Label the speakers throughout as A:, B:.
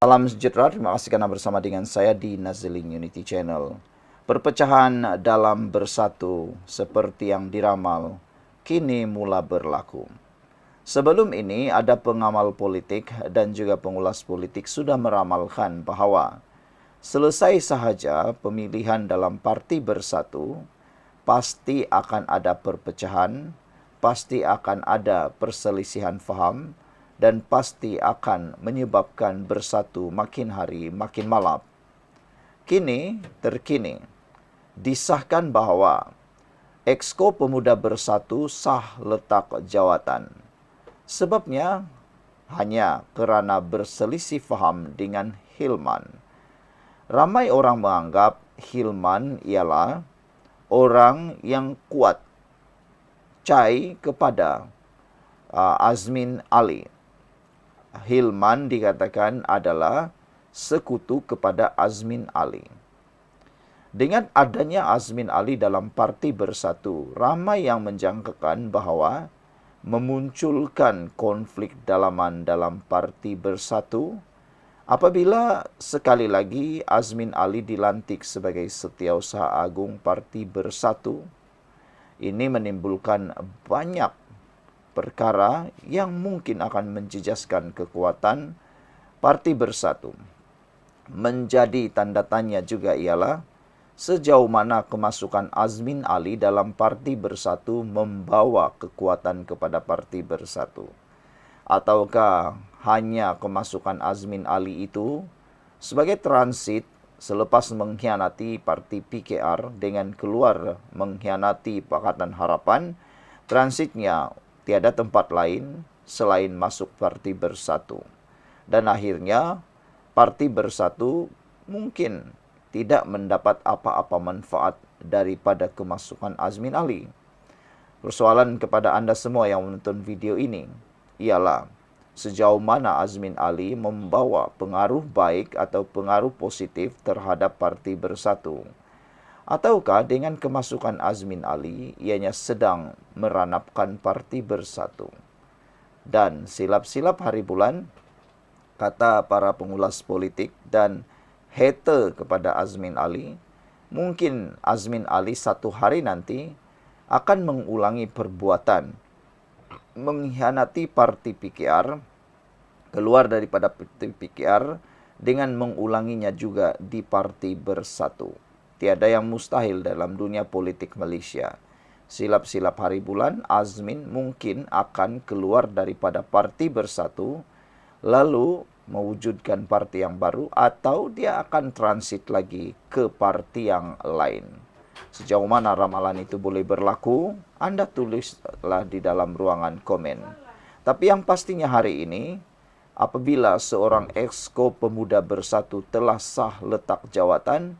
A: Salam sejahtera, terima kasih karena bersama dengan saya di Nazilin Unity Channel. Perpecahan dalam bersatu seperti yang diramal, kini mula berlaku. Sebelum ini ada pengamal politik dan juga pengulas politik sudah meramalkan bahwa selesai sahaja pemilihan dalam parti bersatu, pasti akan ada perpecahan, pasti akan ada perselisihan faham, dan pasti akan menyebabkan bersatu makin hari makin malam. Terkini, disahkan bahwa Exco Pemuda Bersatu sah letak jawatan. Sebabnya hanya kerana berselisih faham dengan Hilman. Ramai orang menganggap Hilman ialah orang yang kuat cai kepada Azmin Ali. Hilman dikatakan adalah sekutu kepada Azmin Ali. Dengan adanya Azmin Ali dalam parti bersatu, ramai yang menjangkakan bahawa memunculkan konflik dalaman dalam parti bersatu apabila sekali lagi Azmin Ali dilantik sebagai Setiausaha Agung Parti Bersatu. Ini menimbulkan banyak perkara yang mungkin akan menjejaskan kekuatan Parti Bersatu. Menjadi tanda tanya juga ialah sejauh mana kemasukan Azmin Ali dalam Parti Bersatu membawa kekuatan kepada Parti Bersatu. Ataukah hanya kemasukan Azmin Ali itu sebagai transit selepas mengkhianati Parti PKR dengan keluar mengkhianati Pakatan Harapan, transitnya tiada tempat lain selain masuk Parti Bersatu. Dan akhirnya Parti Bersatu mungkin tidak mendapat apa-apa manfaat daripada kemasukan Azmin Ali. Persoalan kepada anda semua yang menonton video ini ialah sejauh mana Azmin Ali membawa pengaruh baik atau pengaruh positif terhadap Parti Bersatu. Ataukah dengan kemasukan Azmin Ali, ianya sedang meranapkan Parti Bersatu. Dan silap-silap hari bulan, kata para pengulas politik dan hater kepada Azmin Ali, mungkin Azmin Ali satu hari nanti akan mengulangi perbuatan mengkhianati Parti PKR, keluar daripada Parti PKR dengan mengulanginya juga di Parti Bersatu. Tiada yang mustahil dalam dunia politik Malaysia. Silap-silap hari bulan, Azmin mungkin akan keluar daripada Parti Bersatu, lalu mewujudkan parti yang baru, atau dia akan transit lagi ke parti yang lain. Sejauh mana ramalan itu boleh berlaku, anda tulislah di dalam ruangan komen. Tapi yang pastinya hari ini, apabila seorang Exco Pemuda Bersatu telah sah letak jawatan,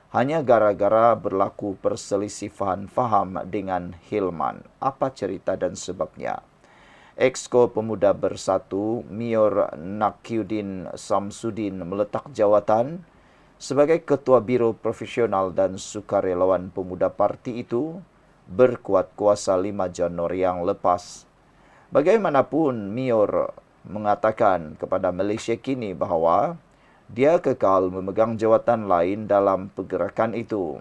A: hanya gara-gara berlaku perselisihan faham dengan Hilman. Apa cerita dan sebabnya? Exco Pemuda Bersatu, Mior Nakiuddin Samsudin meletak jawatan sebagai Ketua Biro Profesional dan Sukarelawan Pemuda Parti itu berkuat kuasa 5 Januari yang lepas. Bagaimanapun, Mior mengatakan kepada Malaysia Kini bahawa dia kekal memegang jawatan lain dalam pergerakan itu.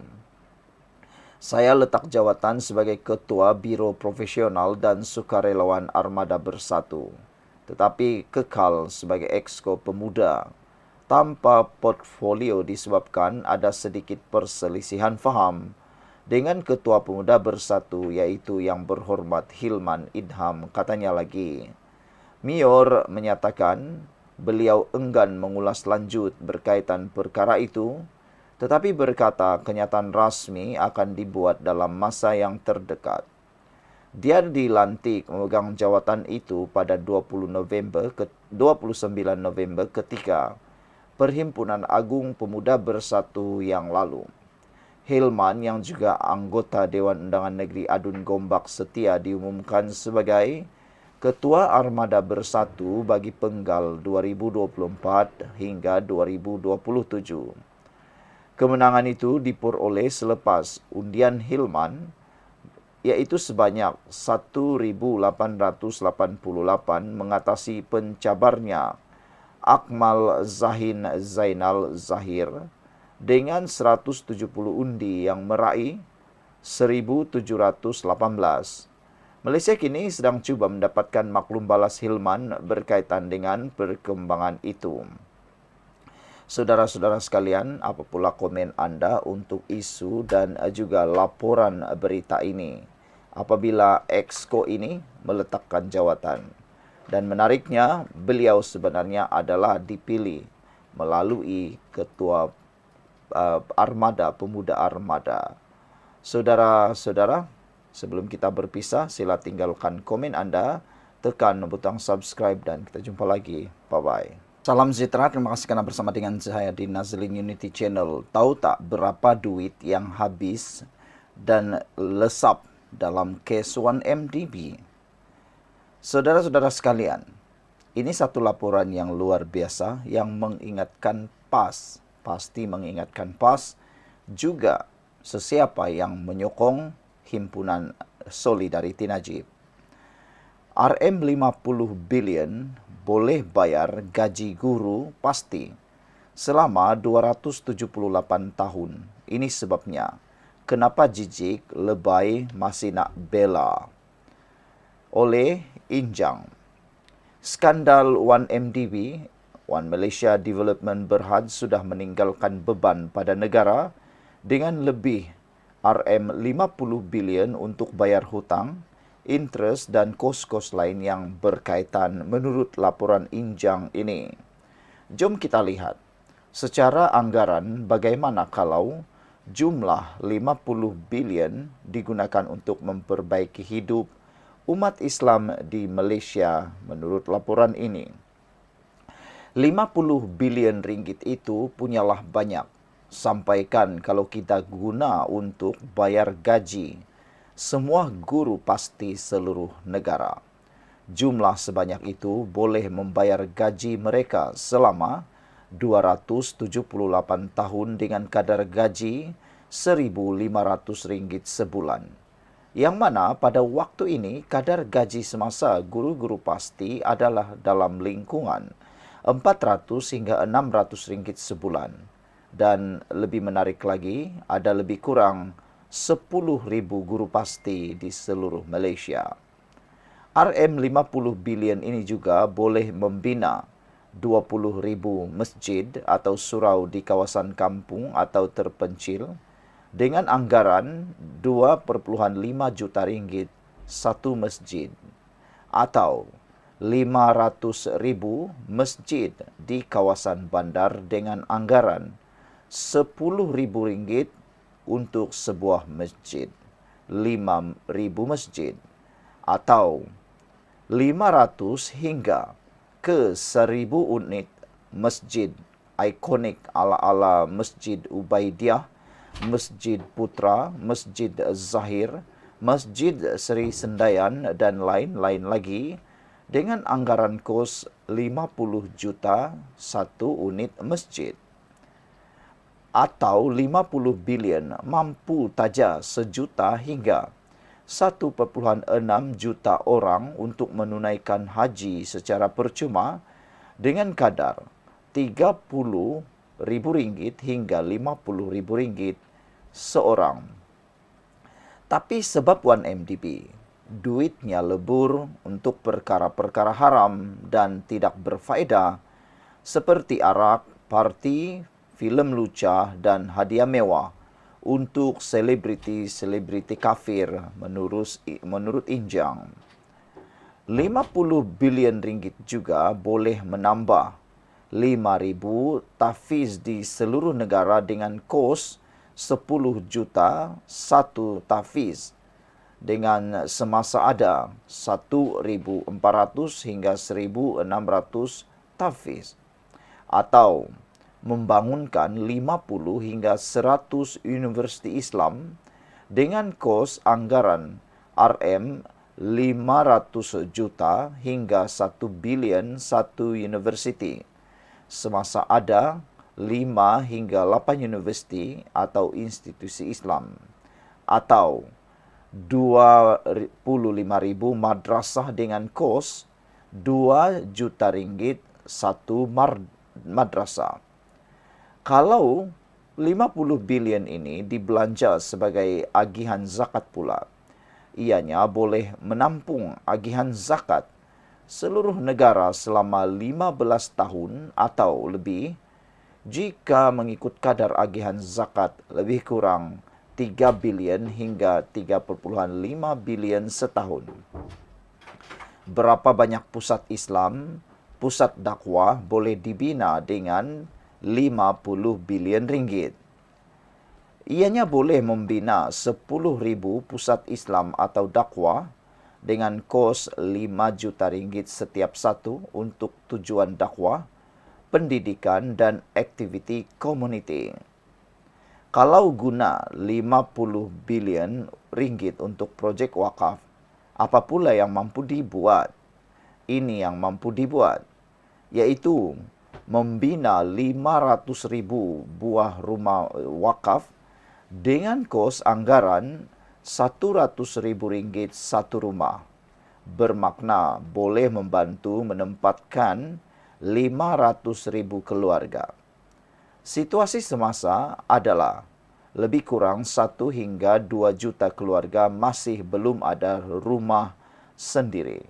A: Saya letak jawatan sebagai Ketua Biro Profesional dan Sukarelawan Armada Bersatu, tetapi kekal sebagai Exco Pemuda tanpa portfolio disebabkan ada sedikit perselisihan faham dengan Ketua Pemuda Bersatu, iaitu yang berhormat Hilman Idham. Katanya lagi, Mior menyatakan beliau enggan mengulas lanjut berkaitan perkara itu, tetapi berkata kenyataan rasmi akan dibuat dalam masa yang terdekat. Dia dilantik memegang jawatan itu pada 29 November ketika Perhimpunan Agung Pemuda Bersatu yang lalu. Hilman yang juga anggota Dewan Undangan Negeri Adun Gombak Setia diumumkan sebagai Ketua Armada Bersatu bagi penggal 2024 hingga 2027. Kemenangan itu diperoleh selepas undian Hilman, iaitu sebanyak 1,888 mengatasi pencabarnya Akmal Zahin Zainal Zahir dengan 170 undi yang meraih 1.718. Malaysia kini sedang cuba mendapatkan maklum balas Hilman berkaitan dengan perkembangan itu. Saudara-saudara sekalian, apa pula komen anda untuk isu dan juga laporan berita ini apabila Exco ini meletakkan jawatan? Dan menariknya, beliau sebenarnya adalah dipilih melalui Ketua Armada, Pemuda Armada. Saudara-saudara, sebelum kita berpisah, sila tinggalkan komen anda, tekan butang subscribe dan kita jumpa lagi. Bye-bye. Salam sejahtera, terima kasih karena bersama dengan saya di Nazlin Unity Channel. Tahu tak berapa duit yang habis dan lesap dalam kes 1MDB? Saudara-saudara sekalian, ini satu laporan yang luar biasa yang mengingatkan PAS, pasti mengingatkan PAS, juga sesiapa yang menyokong Himpunan Solidariti Najib. RM50 bilion boleh bayar gaji guru pasti selama 278 tahun. Ini sebabnya kenapa jijik lebay masih nak bela. Oleh Injang. Skandal 1MDB, One Malaysia Development Berhad sudah meninggalkan beban pada negara dengan lebih RM50 bilion untuk bayar hutang, interest dan kos-kos lain yang berkaitan menurut laporan Injang ini. Jom kita lihat secara anggaran bagaimana kalau jumlah 50 bilion digunakan untuk memperbaiki hidup umat Islam di Malaysia menurut laporan ini. 50 bilion ringgit itu punyalah banyak. Sampaikan kalau kita guna untuk bayar gaji semua guru pasti seluruh negara. Jumlah sebanyak itu boleh membayar gaji mereka selama 278 tahun dengan kadar gaji RM1.500 sebulan. Yang mana pada waktu ini kadar gaji semasa guru-guru pasti adalah dalam lingkungan RM400 hingga RM600 sebulan. Dan lebih menarik lagi, ada lebih kurang 10,000 guru pasti di seluruh Malaysia. RM50 bilion ini juga boleh membina 20,000 masjid atau surau di kawasan kampung atau terpencil dengan anggaran 2,5 juta ringgit satu masjid atau 500,000 masjid di kawasan bandar dengan anggaran RM10,000 untuk sebuah masjid, 5,000 masjid atau 500 hingga ke 1,000 unit masjid ikonik ala-ala Masjid Ubaidiyah, Masjid Putra, Masjid Zahir, Masjid Seri Sendayan dan lain-lain lagi dengan anggaran kos 50 juta satu unit masjid. Atau 50 bilion mampu taja 1 juta hingga 1,6 juta orang untuk menunaikan haji secara percuma dengan kadar RM30,000 hingga RM50,000 seorang. Tapi sebab 1MDB, duitnya lebur untuk perkara-perkara haram dan tidak berfaedah seperti arak, parti, filem lucah dan hadiah mewah untuk selebriti-selebriti kafir menurut Injang. 50 bilion ringgit juga boleh menambah 5,000 tafiz di seluruh negara dengan kos 10 juta satu tafiz dengan semasa ada 1,400 hingga 1,600 tafiz atau membangunkan 50 hingga 100 universiti Islam dengan kos anggaran RM500 juta hingga 1 bilion satu universiti. Semasa ada 5 hingga 8 universiti atau institusi Islam atau 25,000 madrasah dengan kos 2 juta ringgit satu madrasah. Kalau 50 bilion ini dibelanja sebagai agihan zakat pula, ianya boleh menampung agihan zakat seluruh negara selama 15 tahun atau lebih jika mengikut kadar agihan zakat lebih kurang 3 bilion hingga 3,5 bilion setahun. Berapa banyak pusat Islam, pusat dakwah boleh dibina dengan 50 bilion ringgit. Ianya boleh membina 10,000 pusat Islam atau dakwah dengan kos 5 juta ringgit setiap satu untuk tujuan dakwah, pendidikan dan aktiviti komuniti. Kalau guna 50 bilion ringgit untuk projek wakaf, apa pula yang mampu dibuat? Ini yang mampu dibuat, yaitu membina 500,000 buah rumah wakaf dengan kos anggaran 100,000 ringgit satu rumah. Bermakna boleh membantu menempatkan 500,000 keluarga. Situasi semasa adalah lebih kurang 1 hingga 2 juta keluarga masih belum ada rumah sendiri.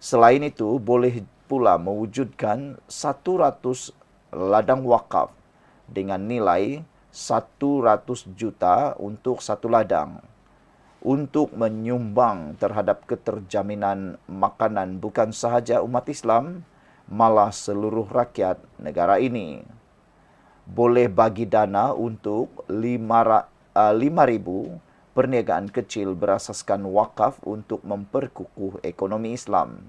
A: Selain itu, boleh pula mewujudkan 100 ladang wakaf dengan nilai 100 juta untuk satu ladang untuk menyumbang terhadap keterjaminan makanan bukan sahaja umat Islam, malah seluruh rakyat negara ini. Boleh bagi dana untuk 5,000 perniagaan kecil berasaskan wakaf untuk memperkukuh ekonomi Islam.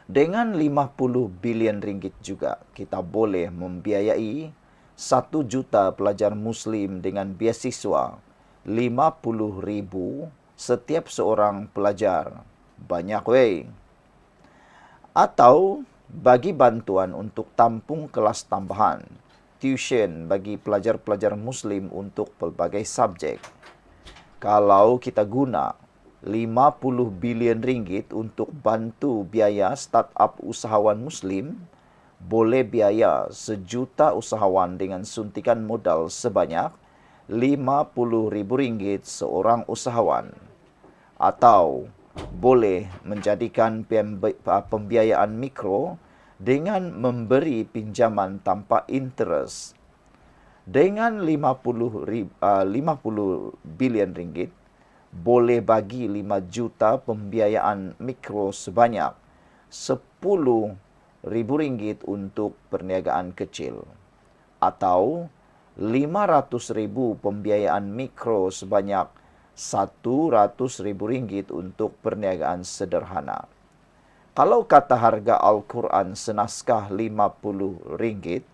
A: Dengan 50 bilion ringgit juga, kita boleh membiayai 1 juta pelajar Muslim dengan beasiswa 50,000 setiap seorang pelajar. Banyak weh. Atau bagi bantuan untuk tampung kelas tambahan, tuition bagi pelajar-pelajar Muslim untuk pelbagai subjek. Kalau kita guna 50 bilion ringgit untuk bantu biaya startup usahawan Muslim, boleh biaya 1 juta usahawan dengan suntikan modal sebanyak 50,000 ringgit seorang usahawan. Atau boleh menjadikan pembiayaan mikro dengan memberi pinjaman tanpa interest. Dengan 50 bilion ringgit, boleh bagi 5 juta pembiayaan mikro sebanyak 10,000 ringgit untuk perniagaan kecil. Atau 500,000 pembiayaan mikro sebanyak 100,000 ringgit untuk perniagaan sederhana. Kalau kata harga Al-Quran senaskah 50 ringgit,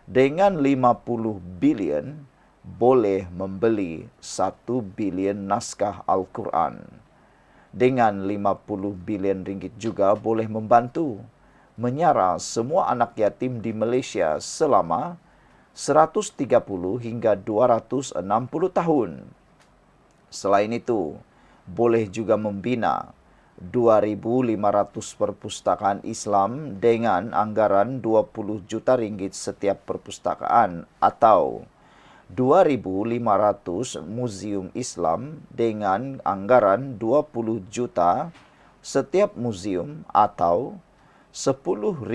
A: dengan 50 bilion boleh membeli 1 bilion naskah Al-Quran. Dengan 50 bilion ringgit juga boleh membantu menyara semua anak yatim di Malaysia selama 130 hingga 260 tahun. Selain itu, boleh juga membina 2,500 perpustakaan Islam dengan anggaran 20 juta ringgit setiap perpustakaan atau 2,500 muzium Islam dengan anggaran 20 juta setiap muzium atau 10,000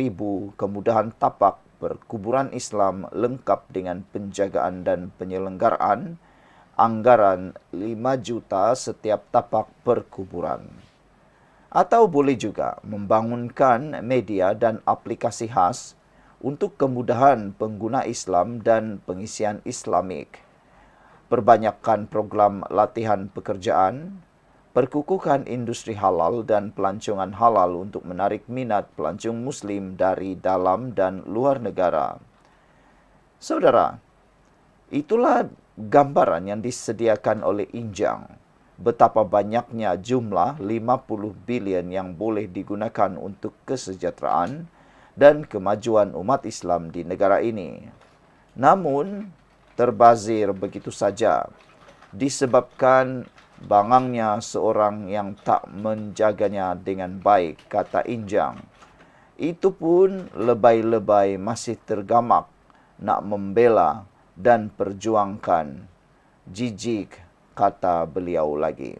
A: kemudahan tapak perkuburan Islam lengkap dengan penjagaan dan penyelenggaraan anggaran 5 juta setiap tapak perkuburan. Atau boleh juga membangunkan media dan aplikasi khas untuk kemudahan pengguna Islam dan pengisian Islamik. Perbanyakkan program latihan pekerjaan, perkukuhan industri halal dan pelancongan halal untuk menarik minat pelancong Muslim dari dalam dan luar negara. Saudara, itulah gambaran yang disediakan oleh Injang. Betapa banyaknya jumlah 50 bilion yang boleh digunakan untuk kesejahteraan dan kemajuan umat Islam di negara ini. Namun, terbazir begitu saja disebabkan bangangnya seorang yang tak menjaganya dengan baik, kata Injang. Itu pun lebay-lebay masih tergamak nak membela dan perjuangkan. Jijik, kata beliau lagi.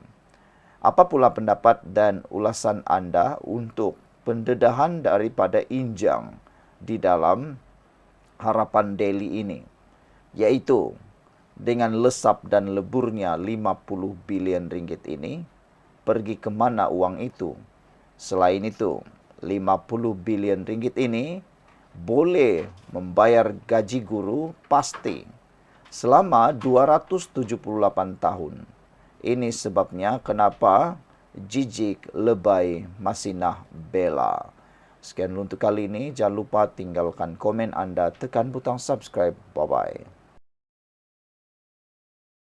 A: Apa pula pendapat dan ulasan anda untuk pendedahan daripada Injang di dalam Harapan Daily ini? Yaitu, dengan lesap dan leburnya 50 bilion ringgit ini, pergi ke mana uang itu? Selain itu, 50 bilion ringgit ini boleh membayar gaji guru pasti selama 278 tahun. Ini sebabnya kenapa jijik, lebay, masih nak bela. Sekian untuk kali ini. Jangan lupa tinggalkan komen anda, tekan butang subscribe. Bye-bye.